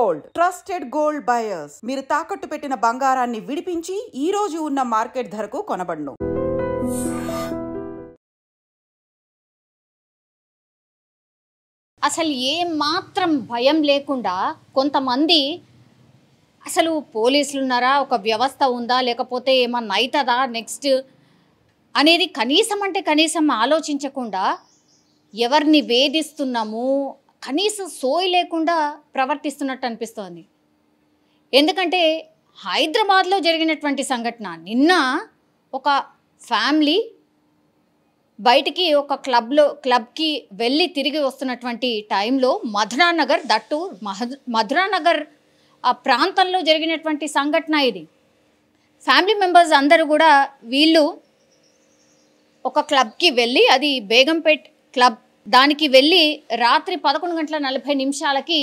Gold, trusted gold buyers. మీరు తాకట్టు పెట్టిన బంగారాన్ని విడిపించి ఈ రోజు ఉన్న మార్కెట్ ధరకు కొనబడును. అసలు ఏ మాత్రం భయం లేకుండా కొంతమంది అసలు పోలీసులు ఉన్నారా, ఒక వ్యవస్థ ఉందా, లేకపోతే ఏమన్నా అవుతుందా నెక్స్ట్ అనేది కనీసం ఆలోచించకుండా ఎవరిని వేధిస్తున్నాము కనీసం సోయి లేకుండా ప్రవర్తిస్తున్నట్టు అనిపిస్తోంది. ఎందుకంటే హైదరాబాద్లో జరిగినటువంటి సంఘటన, నిన్న ఒక ఫ్యామిలీ బయటికి ఒక క్లబ్కి వెళ్ళి తిరిగి వస్తున్నటువంటి టైంలో మధురానగర్ ఆ ప్రాంతంలో జరిగినటువంటి సంఘటన ఇది. ఫ్యామిలీ మెంబర్స్ అందరూ కూడా వీళ్ళు ఒక క్లబ్కి వెళ్ళి, అది బేగంపేట్ క్లబ్, దానికి వెళ్ళి రాత్రి 11:40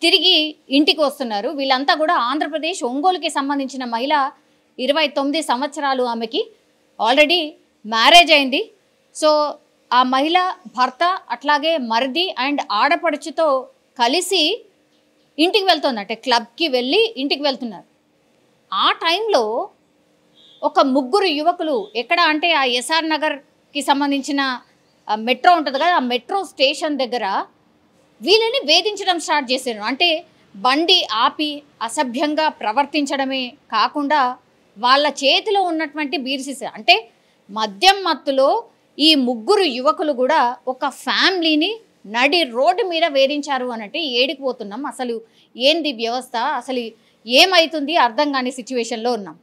తిరిగి ఇంటికి వస్తున్నారు. వీళ్ళంతా కూడా ఆంధ్రప్రదేశ్ ఒంగోలుకి సంబంధించిన మహిళ, 29 సంవత్సరాలు, ఆమెకి ఆల్రెడీ మ్యారేజ్ అయింది. సో ఆ మహిళ భర్త అట్లాగే మరిది అండ్ ఆడపడుచుతో కలిసి ఇంటికి వెళ్తుందంటే క్లబ్కి వెళ్ళి ఇంటికి వెళ్తున్నారు. ఆ టైంలో ఒక ముగ్గురు యువకులు ఎక్కడ అంటే ఆ ఎస్ఆర్ నగర్కి సంబంధించిన మెట్రో ఉంటుంది కదా, ఆ మెట్రో స్టేషన్ దగ్గర వీళ్ళని వేధించడం స్టార్ట్ చేశారు. అంటే బండి ఆపి అసభ్యంగా ప్రవర్తించడమే కాకుండా వాళ్ళ చేతిలో ఉన్నటువంటి బీర్సీస, అంటే మద్యం మత్తులో ఈ ముగ్గురు యువకులు కూడా ఒక ఫ్యామిలీని నడి రోడ్డు మీద వేధించారు అనంటే ఏడికిపోతున్నాం. అసలు ఏంది వ్యవస్థ, అసలు ఏమవుతుంది అర్థం కాని సిచ్యువేషన్లో ఉన్నాం.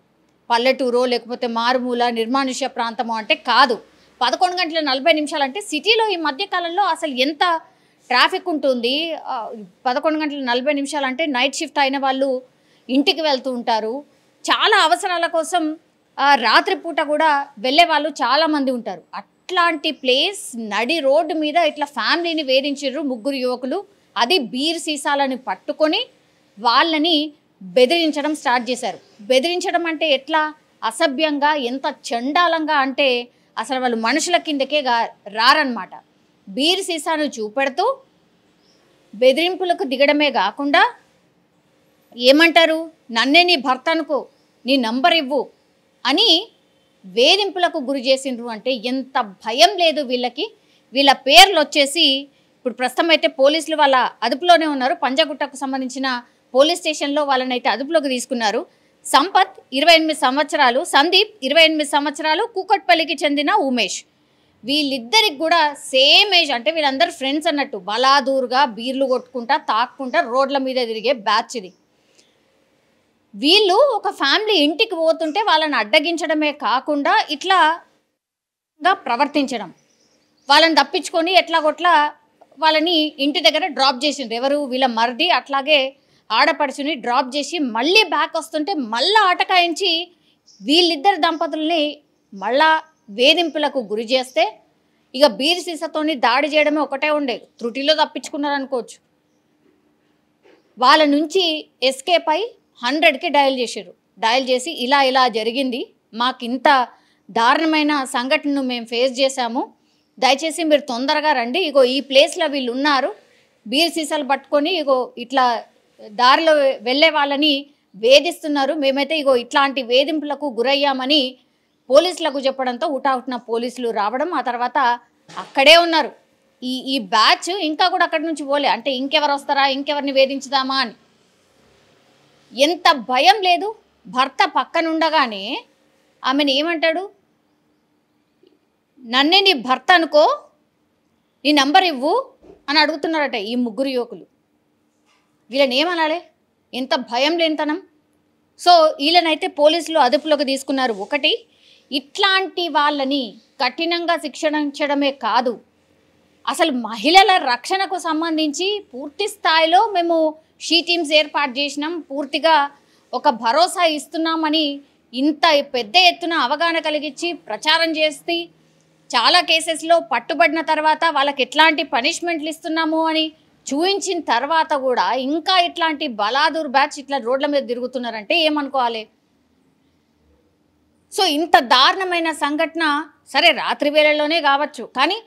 పల్లెటూరో లేకపోతే మారుమూల నిర్మానుష్య ప్రాంతమో అంటే కాదు. 11:40 అంటే సిటీలో ఈ మధ్యకాలంలో అసలు ఎంత ట్రాఫిక్ ఉంటుంది. 11:40 అంటే నైట్ షిఫ్ట్ అయిన వాళ్ళు ఇంటికి వెళ్తూ ఉంటారు. చాలా అవసరాల కోసం రాత్రిపూట కూడా వెళ్ళే వాళ్ళు చాలామంది ఉంటారు. అట్లాంటి ప్లేస్ నడి రోడ్డు మీద ఇట్లా ఫ్యామిలీని వేధించారు ముగ్గురు యువకులు. అది బీర్ సీసాలని పట్టుకొని వాళ్ళని బెదిరించడం స్టార్ట్ చేశారు. బెదిరించడం అంటే ఎట్లా అసభ్యంగా, ఎంత చండాలంగా అంటే అసలు వాళ్ళు మనుషుల కిందకే రారన్నమాట. బీర్ సీసాను చూపెడుతూ బెదిరింపులకు దిగడమే కాకుండా ఏమంటారు, నన్నే నీ భర్త అనుకో, నీ నంబర్ ఇవ్వు అని వేధింపులకు గురి చేసిండ్రు. అంటే ఎంత భయం లేదు వీళ్ళకి. వీళ్ళ పేర్లు వచ్చేసి ఇప్పుడు ప్రస్తుతం అయితే పోలీసులు వాళ్ళ అదుపులోనే ఉన్నారు. పంజాగుట్టకు సంబంధించిన పోలీస్ స్టేషన్లో వాళ్ళని అయితే అదుపులోకి తీసుకున్నారు. సంపత్ 28 సంవత్సరాలు, సందీప్ 28 సంవత్సరాలు, కూకట్పల్లికి చెందిన ఉమేష్. వీళ్ళిద్దరికి కూడా సేమ్ ఏజ్, అంటే వీళ్ళందరూ ఫ్రెండ్స్ అన్నట్టు. బలాదూరుగా బీర్లు కొట్టుకుంటా తాక్కుంటా రోడ్ల మీద తిరిగే బ్యాచ్ ఇది. వీళ్ళు ఒక ఫ్యామిలీ ఇంటికి పోతుంటే వాళ్ళని అడ్డగించడమే కాకుండా ఇట్లా ప్రవర్తించడం, వాళ్ళని తప్పించుకొని ఎట్లాగొట్లా వాళ్ళని ఇంటి దగ్గర డ్రాప్ చేసిండ్రు. ఎవరు, వీళ్ళ మరిది అట్లాగే ఆడపడుచుని డ్రాప్ చేసి మళ్ళీ బ్యాక్ వస్తుంటే మళ్ళా ఆటకాయించి వీళ్ళిద్దరు దంపతుల్ని మళ్ళా వేధింపులకు గురి చేస్తే ఇక బీర్ సీసాతోని దాడి చేయడమే ఒకటే ఉండే, త్రుటిలో తప్పించుకున్నారనుకోవచ్చు. వాళ్ళ నుంచి ఎస్కేప్ అయి 100కి డయల్ చేశారు. డయల్ చేసి ఇలా జరిగింది, మాకు ఇంత దారుణమైన సంఘటనను మేము ఫేస్ చేశాము, దయచేసి మీరు తొందరగా రండి, ఇగో ఈ ప్లేస్లో వీళ్ళు ఉన్నారు, బీర్ సీసాలు పట్టుకొని ఇగో ఇట్లా దారిలో వెళ్ళే వాళ్ళని వేధిస్తున్నారు, మేమైతే ఇగో ఇట్లాంటి వేధింపులకు గురయ్యామని పోలీసులకు చెప్పడంతో హుటాహుటిన పోలీసులు రావడం, ఆ తర్వాత అక్కడే ఉన్నారు. ఈ బ్యాచ్ ఇంకా కూడా అక్కడి నుంచి పోలే. అంటే ఇంకెవరు వస్తారా, ఇంకెవరిని వేధించుదామా అని. ఎంత భయం లేదు. భర్త పక్కనుండగానే ఆమెను ఏమంటాడు, నన్నే నీ భర్త అనుకో, నీ నంబర్ ఇవ్వు అని అడుగుతున్నారట ఈ ముగ్గురు యువకులు. వీళ్ళని ఏమనాలి, ఎంత భయం లేనితనం. సో వీళ్ళనైతే పోలీసులు అదుపులోకి తీసుకున్నారు. ఒకటి, ఇట్లాంటి వాళ్ళని కఠినంగా శిక్షించడమే కాదు, అసలు మహిళల రక్షణకు సంబంధించి పూర్తి స్థాయిలో మేము షీ టీమ్స్ ఏర్పాటు చేసినాం, పూర్తిగా ఒక భరోసా ఇస్తున్నామని ఇంత పెద్ద ఎత్తున అవగాహన కలిగించి ప్రచారం చేస్తే చాలా కేసెస్లో పట్టుబడిన తర్వాత వాళ్ళకి ఎట్లాంటి పనిష్మెంట్లు ఇస్తున్నాము అని చూయించిన తర్వాత కూడా ఇంకా ఇట్లాంటి బలాదూర్ బ్యాచ్ ఇట్లా రోడ్ల మీద తిరుగుతున్నారంటే ఏమనుకోవాలి. సో ఇంత దారుణమైన సంఘటన సరే రాత్రి వేళల్లోనే కావచ్చు, కానీ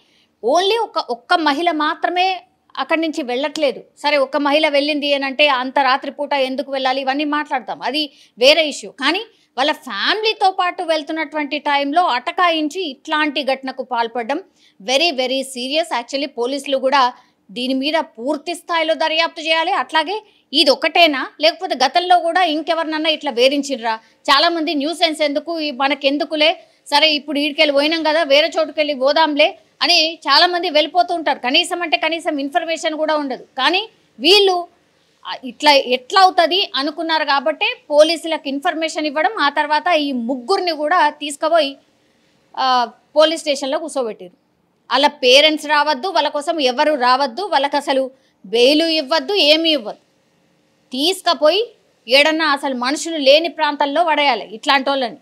ఓన్లీ ఒక్క మహిళ మాత్రమే అక్కడి నుంచి వెళ్ళట్లేదు. సరే ఒక మహిళ వెళ్ళింది అని అంటే అంత రాత్రిపూట ఎందుకు వెళ్ళాలి ఇవన్నీ మాట్లాడతాం, అది వేరే ఇష్యూ. కానీ వాళ్ళ ఫ్యామిలీతో పాటు వెళ్తున్నటువంటి టైంలో అటకాయించి ఇట్లాంటి ఘటనకు పాల్పడడం వెరీ వెరీ సీరియస్. యాక్చువల్లీ పోలీసులు కూడా దీని మీద పూర్తి స్థాయిలో దర్యాప్తు చేయాలి. అట్లాగే ఇది ఒకటేనా, లేకపోతే గతంలో కూడా ఇంకెవరినన్నా ఇట్లా వేధించిర్రా? చాలామంది న్యూసెన్స్ ఎందుకు, మనకెందుకులే, సరే ఇప్పుడు ఈడికెళ్ళి పోయినాం కదా వేరే చోటుకెళ్ళి పోదాంలే అని చాలామంది వెళ్ళిపోతూ ఉంటారు. కనీసం అంటే కనీసం ఇన్ఫర్మేషన్ కూడా ఉండదు. కానీ వీళ్ళు ఇట్లా ఎట్లా అవుతుంది అనుకున్నారు కాబట్టి పోలీసులకు ఇన్ఫర్మేషన్ ఇవ్వడం, ఆ తర్వాత ఈ ముగ్గురిని కూడా తీసుకుపోయి పోలీస్ స్టేషన్లో కూర్చోబెట్టారు. వాళ్ళ పేరెంట్స్ రావద్దు, వాళ్ళ కోసం ఎవరు రావద్దు, వాళ్ళకి అసలు బెయిలు ఇవ్వద్దు, ఏమీ ఇవ్వద్దు. తీసుకుపోయి ఏడన్నా అసలు మనుషులు లేని ప్రాంతాల్లో పడేయాలి. ఇట్లాంటి వాళ్ళని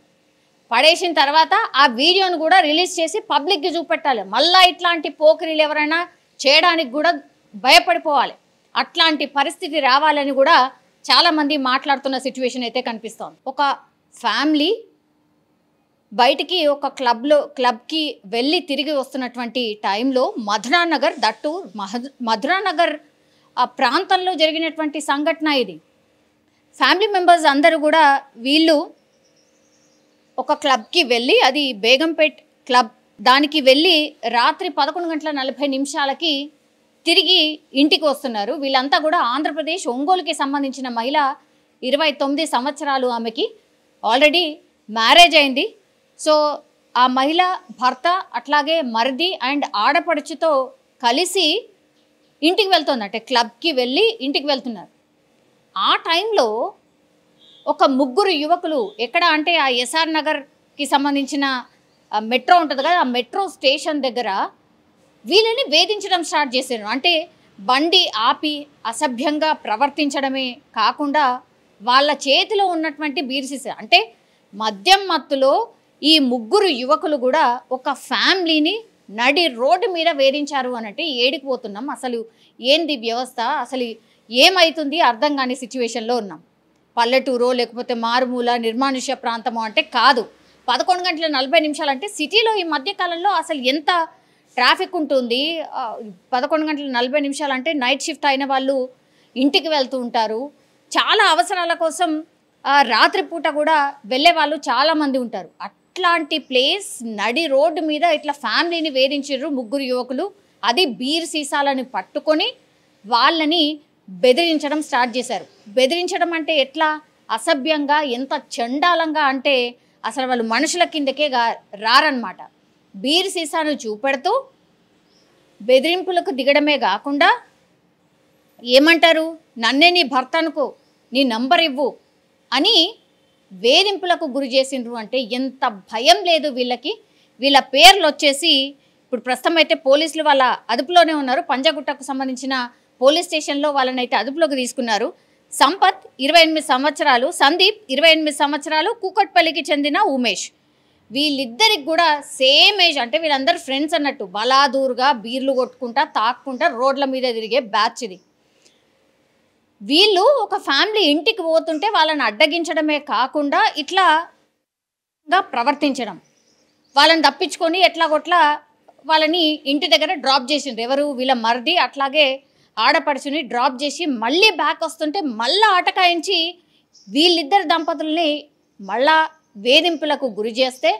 పడేసిన తర్వాత ఆ వీడియోను కూడా రిలీజ్ చేసి పబ్లిక్కి చూపెట్టాలి. మళ్ళీ ఇట్లాంటి పోకిరీలు ఎవరైనా చేయడానికి కూడా భయపడిపోవాలి. అట్లాంటి పరిస్థితి రావాలని కూడా చాలామంది మాట్లాడుతున్న సిచ్యువేషన్ అయితే కనిపిస్తోంది. ఒక ఫ్యామిలీ బయటికి ఒక క్లబ్కి వెళ్ళి తిరిగి వస్తున్నటువంటి టైంలో మధురానగర్, దట్టు మధురానగర్ ఆ ప్రాంతంలో జరిగినటువంటి సంఘటన ఇది. ఫ్యామిలీ మెంబర్స్ అందరూ కూడా వీళ్ళు ఒక క్లబ్కి వెళ్ళి, అది బేగంపేట్ క్లబ్, దానికి వెళ్ళి రాత్రి 11:40 తిరిగి ఇంటికి వస్తున్నారు. వీళ్ళంతా కూడా ఆంధ్రప్రదేశ్ ఒంగోలుకి సంబంధించిన మహిళ, 29 సంవత్సరాలు, ఆమెకి ఆల్రెడీ మ్యారేజ్ అయింది. సో ఆ మహిళ భర్త అట్లాగే మరిది అండ్ ఆడపడుచుతో కలిసి ఇంటికి వెళ్తుంది. అంటే క్లబ్కి వెళ్ళి ఇంటికి వెళ్తున్నారు. ఆ టైంలో ఒక ముగ్గురు యువకులు ఎక్కడ అంటే ఆ ఎస్ఆర్ నగర్కి సంబంధించిన మెట్రో ఉంటుంది కదా, ఆ మెట్రో స్టేషన్ దగ్గర వీళ్ళని వేధించడం స్టార్ట్ చేశారు. అంటే బండి ఆపి అసభ్యంగా ప్రవర్తించడమే కాకుండా వాళ్ళ చేతిలో ఉన్నటువంటి బీర్సీస్, అంటే మద్యం మత్తులో ఈ ముగ్గురు యువకులు కూడా ఒక ఫ్యామిలీని నడి రోడ్డు మీద వేధించారు అనంటే ఏడికిపోతున్నాం. అసలు ఏంది వ్యవస్థ, అసలు ఏమవుతుంది అర్థం కాని సిచ్యువేషన్లో ఉన్నాం. పల్లెటూరో లేకపోతే మారుమూల నిర్మానుష్య ప్రాంతమో అంటే కాదు. 11:40 అంటే సిటీలో ఈ మధ్యకాలంలో అసలు ఎంత ట్రాఫిక్ ఉంటుంది. 11:40 అంటే నైట్ షిఫ్ట్ అయిన వాళ్ళు ఇంటికి వెళ్తూ ఉంటారు. చాలా అవసరాల కోసం రాత్రిపూట కూడా వెళ్ళే వాళ్ళు చాలామంది ఉంటారు. అట్లాంటి ప్లేస్ నడి రోడ్డు మీద ఇట్లా ఫ్యామిలీని వేధించారు ముగ్గురు యువకులు. అది బీర్ సీసాలని పట్టుకొని వాళ్ళని బెదిరించడం స్టార్ట్ చేశారు. బెదిరించడం అంటే ఎట్లా అసభ్యంగా, ఎంత చండాలంగా అంటే అసలు వాళ్ళు మనుషుల కిందకే రారన్నమాట. బీర్ సీసాను చూపెడుతూ బెదిరింపులకు దిగడమే కాకుండా ఏమంటారు, నన్నే నీ భర్త అనుకో, నీ నంబర్ ఇవ్వు అని వేధింపులకు గురి చేసిండ్రు. అంటే ఎంత భయం లేదు వీళ్ళకి. వీళ్ళ పేర్లు వచ్చేసి ఇప్పుడు ప్రస్తుతం అయితే పోలీసులు వాళ్ళ అదుపులోనే ఉన్నారు. పంజగుట్టకు సంబంధించిన పోలీస్ స్టేషన్లో వాళ్ళనైతే అదుపులోకి తీసుకున్నారు. సంపత్ 28 సంవత్సరాలు, సందీప్ 28 సంవత్సరాలు, కూకట్పల్లికి చెందిన ఉమేష్. వీళ్ళిద్దరికి కూడా సేమ్ ఏజ్. అంటే వీళ్ళందరూ ఫ్రెండ్స్ అన్నట్టు. బలాదూరుగా బీర్లు కొట్టుకుంటా తాక్కుంటా రోడ్ల మీద తిరిగే బ్యాచ్ ఇది. వీళ్ళు ఒక ఫ్యామిలీ ఇంటికి పోతుంటే వాళ్ళని అడ్డగించడమే కాకుండా ఇట్లా ప్రవర్తించడం, వాళ్ళని తప్పించుకొని ఎట్లాగొట్లా వాళ్ళని ఇంటి దగ్గర డ్రాప్ చేసిండ్రు. ఎవరు, వీళ్ళ మరిది అట్లాగే ఆడపడుచుని డ్రాప్ చేసి మళ్ళీ బ్యాక్ వస్తుంటే మళ్ళీ ఆటకాయించి వీళ్ళిద్దరు దంపతుల్ని మళ్ళా వేధింపులకు గురి చేస్తే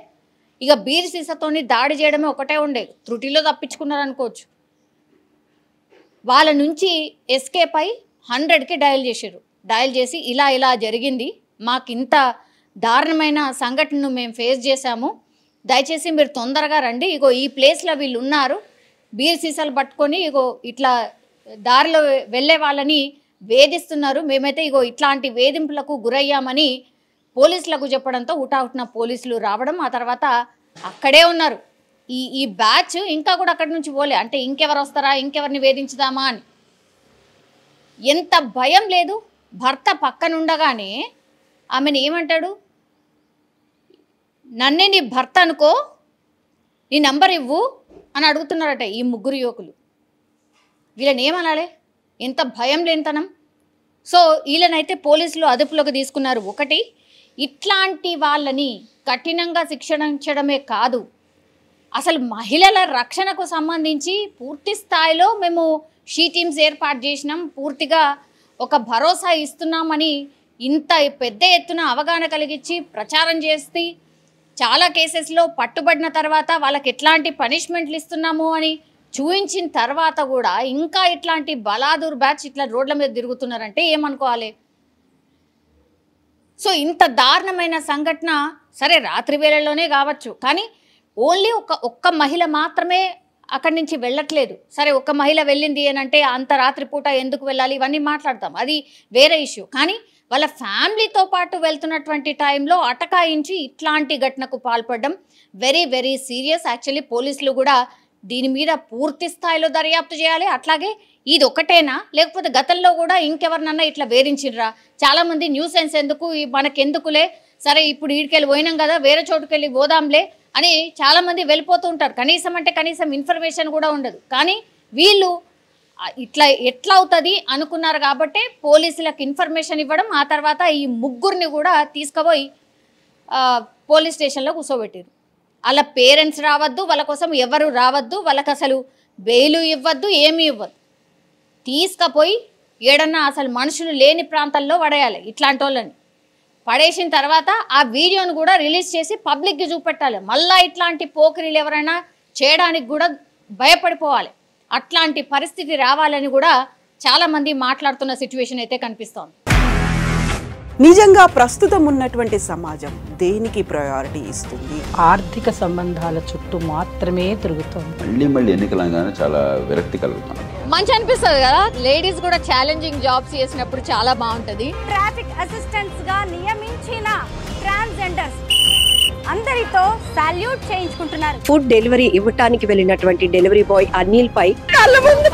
ఇక బీర్ సీసాతోని దాడి చేయడమే ఒకటే ఉండే. త్రుటిలో తప్పించుకున్నారనుకోవచ్చు. వాళ్ళ నుంచి ఎస్కేప్ అయి 100కి డయల్ చేశారు. డయల్ చేసి ఇలా ఇలా జరిగింది, మాకు ఇంత దారుణమైన సంఘటనను మేము ఫేస్ చేశాము, దయచేసి మీరు తొందరగా రండి, ఇగో ఈ ప్లేస్లో వీళ్ళు ఉన్నారు, బీర్ సీసాలు పట్టుకొని ఇగో ఇట్లా దారిలో వెళ్ళే వాళ్ళని వేధిస్తున్నారు, మేమైతే ఇగో ఇట్లాంటి వేధింపులకు గురయ్యామని పోలీసులకు చెప్పడంతో హుటాహుటిన పోలీసులు రావడం, ఆ తర్వాత అక్కడే ఉన్నారు. ఈ బ్యాచ్ ఇంకా కూడా అక్కడి నుంచి పోలే. అంటే ఇంకెవరు వస్తారా, ఇంకెవరిని వేధించుదామా అని. ఎంత భయం లేదు. భర్త పక్కనుండగానే ఆమెను ఏమంటాడు, నన్నే నీ భర్త అనుకో, నీ నంబర్ ఇవ్వు అని అడుగుతున్నారట ఈ ముగ్గురు యువకులు. వీళ్ళని ఏమనాలి, ఎంత భయం లేనితనం. సో వీళ్ళనైతే పోలీసులు అదుపులోకి తీసుకున్నారు. ఒకటి, ఇట్లాంటి వాళ్ళని కఠినంగా శిక్షించడమే కాదు, అసలు మహిళల రక్షణకు సంబంధించి పూర్తి స్థాయిలో మేము షీ టీమ్స్ ఏర్పాటు చేసినాం, పూర్తిగా ఒక భరోసా ఇస్తున్నామని ఇంత పెద్ద ఎత్తున అవగాహన కలిగించి ప్రచారం చేసి చాలా కేసెస్లో పట్టుబడిన తర్వాత వాళ్ళకి ఎట్లాంటి పనిష్మెంట్లు ఇస్తున్నాము అని చూయించిన తర్వాత కూడా ఇంకా ఇట్లాంటి బలాదూర్ బ్యాచ్ ఇట్లా రోడ్ల మీద తిరుగుతున్నారంటే ఏమనుకోవాలి? సో ఇంత దారుణమైన సంఘటన సరే రాత్రి వేళల్లోనే కావచ్చు, కానీ ఓన్లీ ఒక్క మహిళ మాత్రమే అక్కడి నుంచి వెళ్ళట్లేదు. సరే ఒక్క మహిళ వెళ్ళింది అని అంటే అంత రాత్రిపూట ఎందుకు వెళ్ళాలి ఇవన్నీ మాట్లాడతాం, అది వేరే ఇష్యూ. కానీ వాళ్ళ ఫ్యామిలీతో పాటు వెళ్తున్నటువంటి టైంలో అటకాయించి ఇట్లాంటి ఘటనకు పాల్పడడం వెరీ వెరీ సీరియస్. యాక్చువల్లీ పోలీసులు కూడా దీని మీద పూర్తి స్థాయిలో దర్యాప్తు చేయాలి. అట్లాగే ఇది ఒకటేనా, లేకపోతే గతంలో కూడా ఇంకెవరినన్నా ఇట్లా వేధించిర్రా? చాలామంది న్యూసెన్స్ ఎందుకు, మనకెందుకులే, సరే ఇప్పుడు ఈడికెళ్ళి పోయినాం కదా వేరే చోటుకెళ్ళి పోదాంలే అని చాలామంది వెళ్ళిపోతూ ఉంటారు. కనీసం ఇన్ఫర్మేషన్ కూడా ఉండదు. కానీ వీళ్ళు ఇట్లా ఎట్లా అవుతుంది అనుకున్నారు కాబట్టి పోలీసులకు ఇన్ఫర్మేషన్ ఇవ్వడం, ఆ తర్వాత ఈ ముగ్గురిని కూడా తీసుకుపోయి పోలీస్ స్టేషన్లో కూర్చోబెట్టారు. వాళ్ళ పేరెంట్స్ రావద్దు, వాళ్ళ కోసం ఎవరు రావద్దు, వాళ్ళకి అసలు బెయిలు ఇవ్వద్దు, ఏమీ ఇవ్వద్దు. తీసుకుపోయి ఏడన్నా అసలు మనుషులు లేని ప్రాంతాల్లో పడేయాలి. ఇట్లాంటి వాళ్ళని పడేసిన తర్వాత ఆ వీడియోను కూడా రిలీజ్ చేసి పబ్లిక్కి చూపెట్టాలి. మళ్ళీ ఇట్లాంటి పోకిరీలు ఎవరైనా చేయడానికి కూడా భయపడిపోవాలి. అట్లాంటి పరిస్థితి రావాలని కూడా చాలామంది మాట్లాడుతున్న సిచ్యువేషన్ అయితే కనిపిస్తోంది. నిజంగా ప్రస్తుతం ఉన్నటువంటి సమాజం దేనికి ప్రయారిటీ ఇస్తుంది? ఆర్థిక సంబంధాల చుట్టూ మాత్రమే తిరుగుతోంది. మళ్ళీ ఎన్నికలంగానే చాలా విరక్తి కలుగుతుంది. మంచి అనిపిస్తుంది కదా, లేడీస్ కూడా ఛాలెంజింగ్ జాబ్స్ చేసినప్పుడు చాలా బాగుంటది. ట్రాఫిక్ అసిస్టెంట్స్ గా నియమించిన ట్రాన్స్జెండర్స్ అందరితో సాల్యూట్ చేయించుకుంటున్నారు. ఫుడ్ డెలివరీ ఇవ్వటానికి వెళ్ళినటువంటి డెలివరీ బాయ్ అనిల్ పై కళ్ళ ముందు